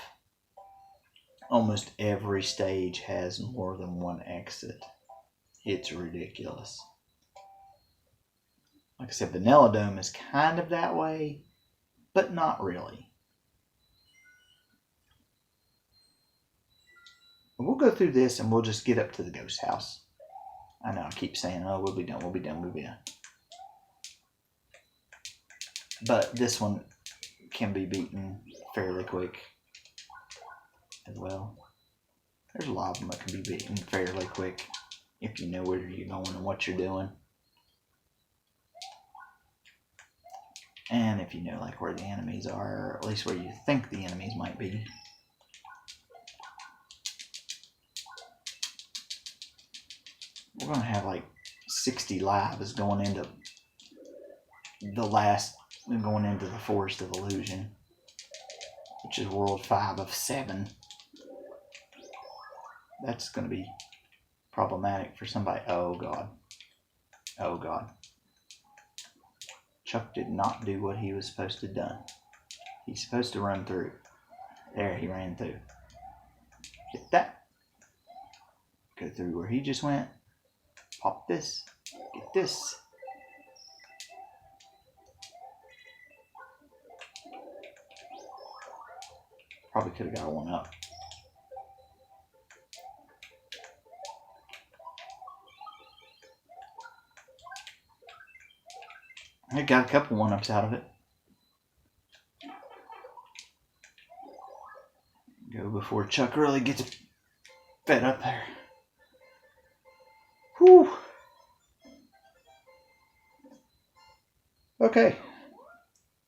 S1: Almost every stage has more than one exit. It's ridiculous. Like I said, Vanilla Dome is kind of that way, but not really. We'll go through this and we'll just get up to the ghost house. I know I keep saying, oh, we'll be done, we'll be done, we'll be done. But this one can be beaten fairly quick as well. There's a lot of them that can be beaten fairly quick if you know where you're going and what you're doing. And if you know like where the enemies are, or at least where you think the enemies might be. We're going to have like 60 lives going into the Forest of Illusion, which is World 5 of 7. That's going to be problematic for somebody. Oh God. Oh God. Chuck did not do what he was supposed to have done. He's supposed to run through. There, he ran through. Get that. Go through where he just went. Pop this. Get this. Probably could have got one up. I got a couple one-ups out of it. Go before Chuck really gets fed up there. Whew. Okay.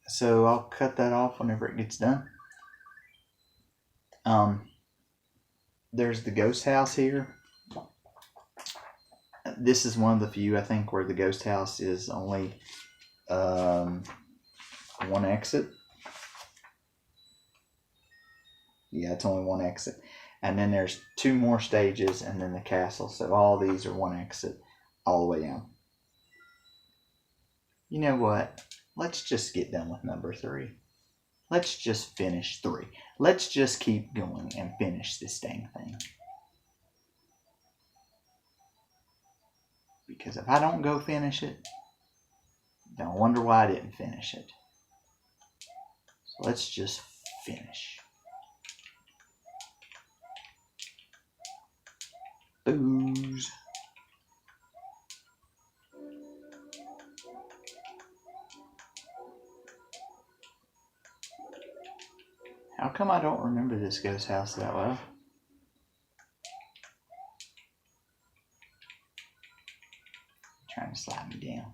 S1: So I'll cut that off whenever it gets done. There's the ghost house here. This is one of the few, I think, where the ghost house is only one exit. Yeah, it's only one exit. And then there's 2 more stages and then the castle. So all these are one exit all the way down. You know what? Let's just get done with number 3. Let's just finish 3. Let's just keep going and finish this dang thing. Because if I don't go finish it, then I wonder why I didn't finish it. So let's just finish. Booze. How come I don't remember this ghost house that well? Trying to slide me down.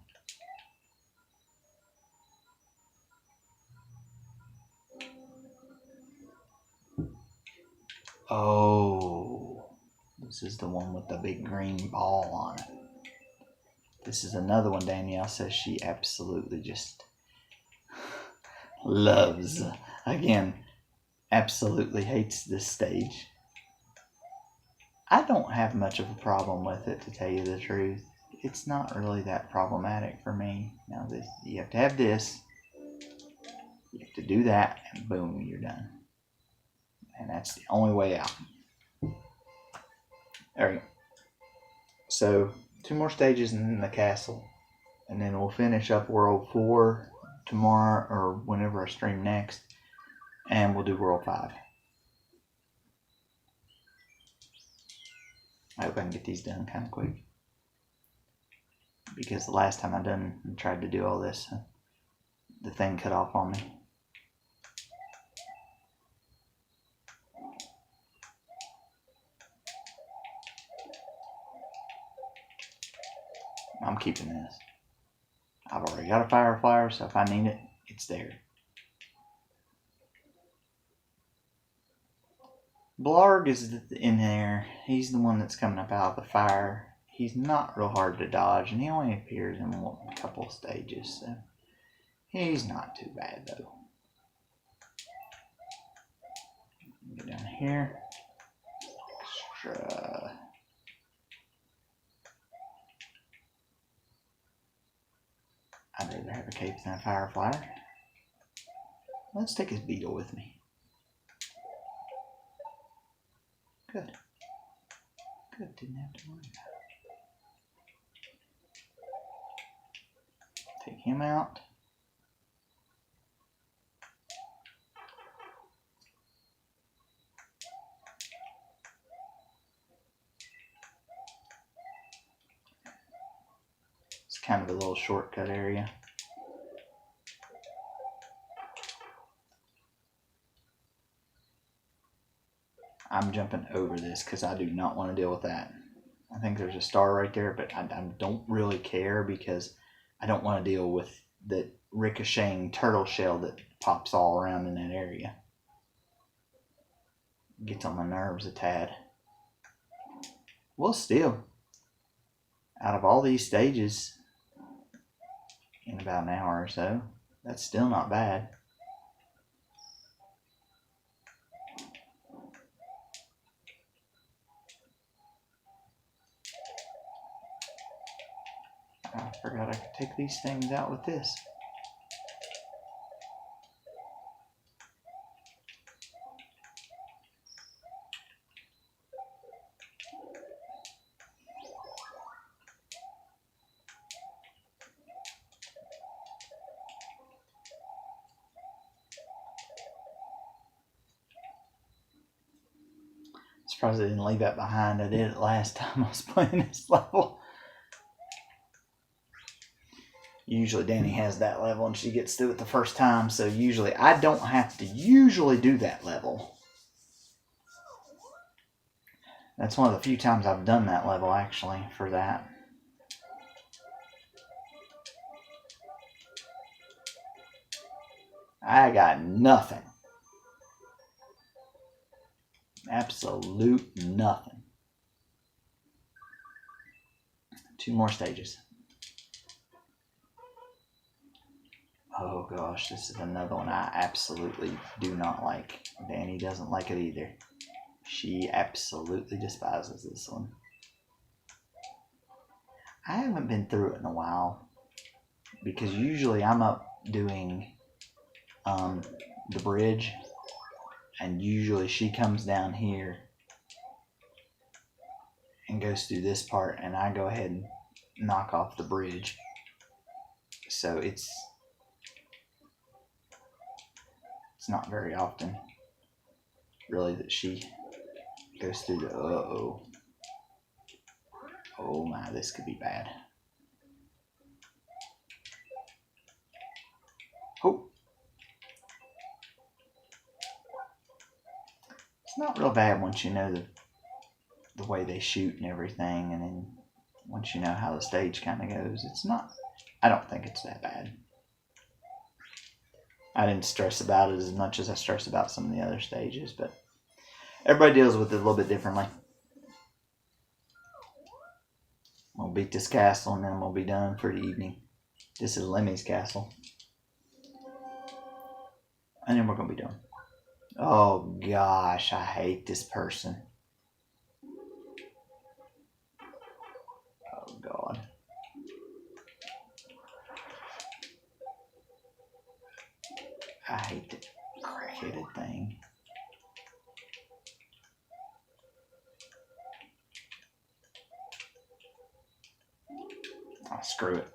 S1: Oh, this is the one with the big green ball on it. This is another one Danielle says she absolutely just loves. Again, absolutely hates this stage. I don't have much of a problem with it, to tell you the truth. It's not really that problematic for me. Now, you have to have this. You have to do that, and boom, you're done. And that's the only way out. There we go. So, 2 more stages and then the castle. And then we'll finish up World 4 tomorrow or whenever I stream next. And we'll do World 5. I hope I can get these done kind of quick. Because the last time I tried to do all this, the thing cut off on me. I'm keeping this. I've already got a fire flyer, so if I need it, it's there. Blarg is in there. He's the one that's coming up out of the fire. He's not real hard to dodge, and he only appears in a couple of stages, so he's not too bad though. Get down here. Extra. I'd rather have a cape than a fireflyer. Let's take his beetle with me. Good. Good, didn't have to worry about it. Take him out. It's kind of a little shortcut area. I'm jumping over this because I do not want to deal with that. I think there's a star right there, but I don't really care because I don't want to deal with the ricocheting turtle shell that pops all around in that area. Gets on my nerves a tad. Well, still, out of all these stages in about an hour or so, that's still not bad. I forgot I could take these things out with this. Surprised I didn't leave that behind. I did it last time I was playing this level. Usually Danny has that level and she gets through it the first time, so usually I don't have to usually do that level. That's one of the few times I've done that level actually for that. I got nothing. Absolute nothing. 2 more stages. Oh gosh, this is another one I absolutely do not like. Danny doesn't like it either. She absolutely despises this one. I haven't been through it in a while because usually I'm up doing the bridge, and usually she comes down here and goes through this part, and I go ahead and knock off the bridge. So it's not very often really that she goes through the oh my, this could be bad. Oh, it's not real bad once you know the way they shoot and everything, and then once you know how the stage kind of goes, it's not, I don't think it's that bad. I didn't stress about it as much as I stress about some of the other stages, but everybody deals with it a little bit differently. We'll beat this castle and then we'll be done for the evening. This is Lemmy's castle. And then we're going to be done. Oh gosh, I hate this person. Oh God. I hate the crack-headed thing. Oh, screw it.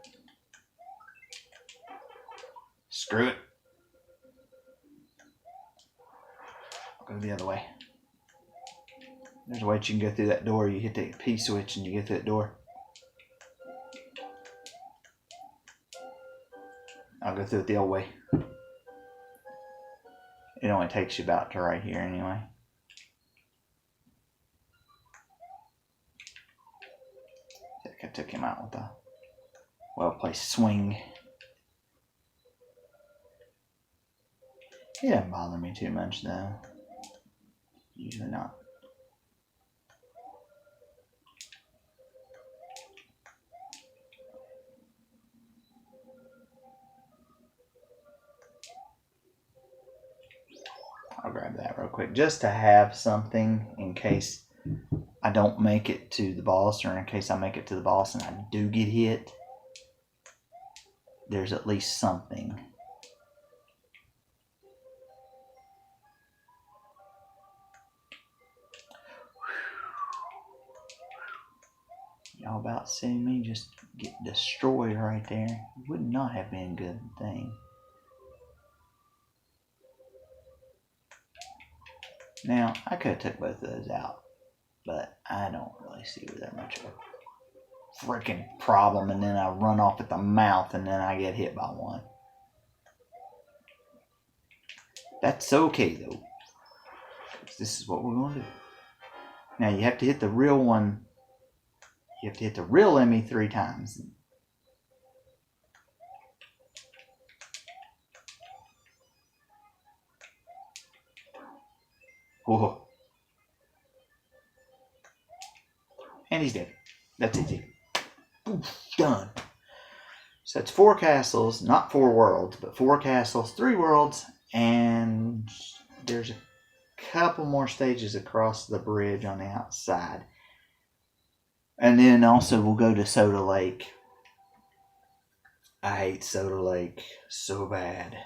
S1: Screw it. I'll go the other way. There's a way that you can go through that door. You hit the P switch and you get through that door. I'll go through it the old way. It only takes you about to right here anyway. I think I took him out with a well-placed swing. He doesn't bother me too much though. Usually not. I'll grab that real quick just to have something in case I don't make it to the boss, or in case I make it to the boss and I do get hit. There's at least something. Y'all about seeing me just get destroyed right there. Would not have been a good thing. Now, I could have took both of those out, but I don't really see that much of a freaking problem, and then I run off at the mouth and then I get hit by one. That's okay though. This is what we're going to do. Now you have to hit the real one. You have to hit the real Emmy 3 times. Whoa. And he's dead. That's easy. Oof, done. So it's 4 castles, not 4 worlds, but 4 castles, 3 worlds, and there's a couple more stages across the bridge on the outside. And then also we'll go to Soda Lake. I hate Soda Lake so bad.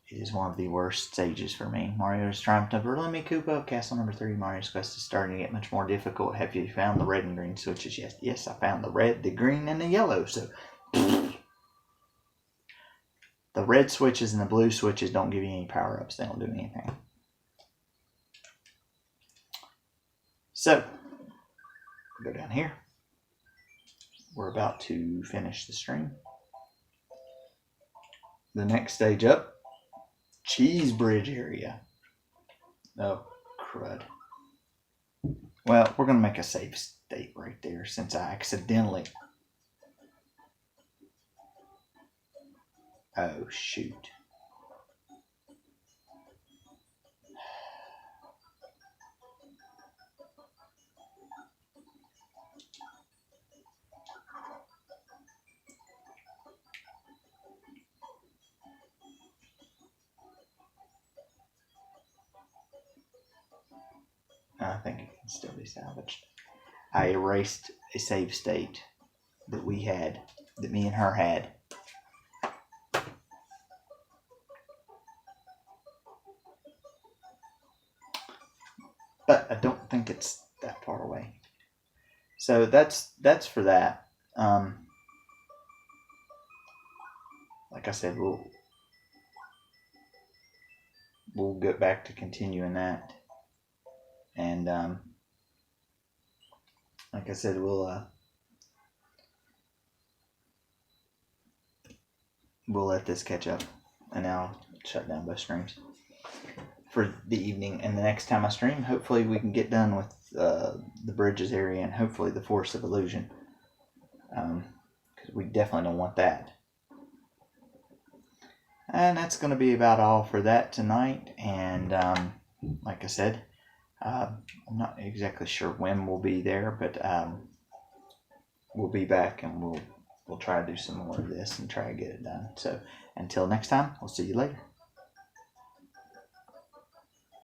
S1: It is one of the worst stages for me. Mario's Triumph Over Lemmy Koopa, Castle number 3, Mario's Quest is starting to get much more difficult. Have you found the red and green switches? Yes, I found the red, the green, and the yellow. So the red switches and the blue switches don't give you any power-ups. They don't do anything. So, go down here. We're about to finish the stream. The next stage up, Cheese Bridge area. Oh, crud. Well, we're going to make a save state right there since I accidentally... Oh, shoot. I think it can still be salvaged. I erased a save state that we had, that me and her had. But I don't think it's that far away. So that's for that. Like I said, we'll get back to continuing that. And like I said, we'll let this catch up, and I'll shut down both streams for the evening. And the next time I stream, hopefully we can get done with the bridges area and hopefully the Forest of Illusion, because we definitely don't want that. And that's going to be about all for that tonight. And like I said, I'm not exactly sure when we'll be there, but we'll be back and we'll try to do some more of this and try to get it done. So until next time, we'll see you later.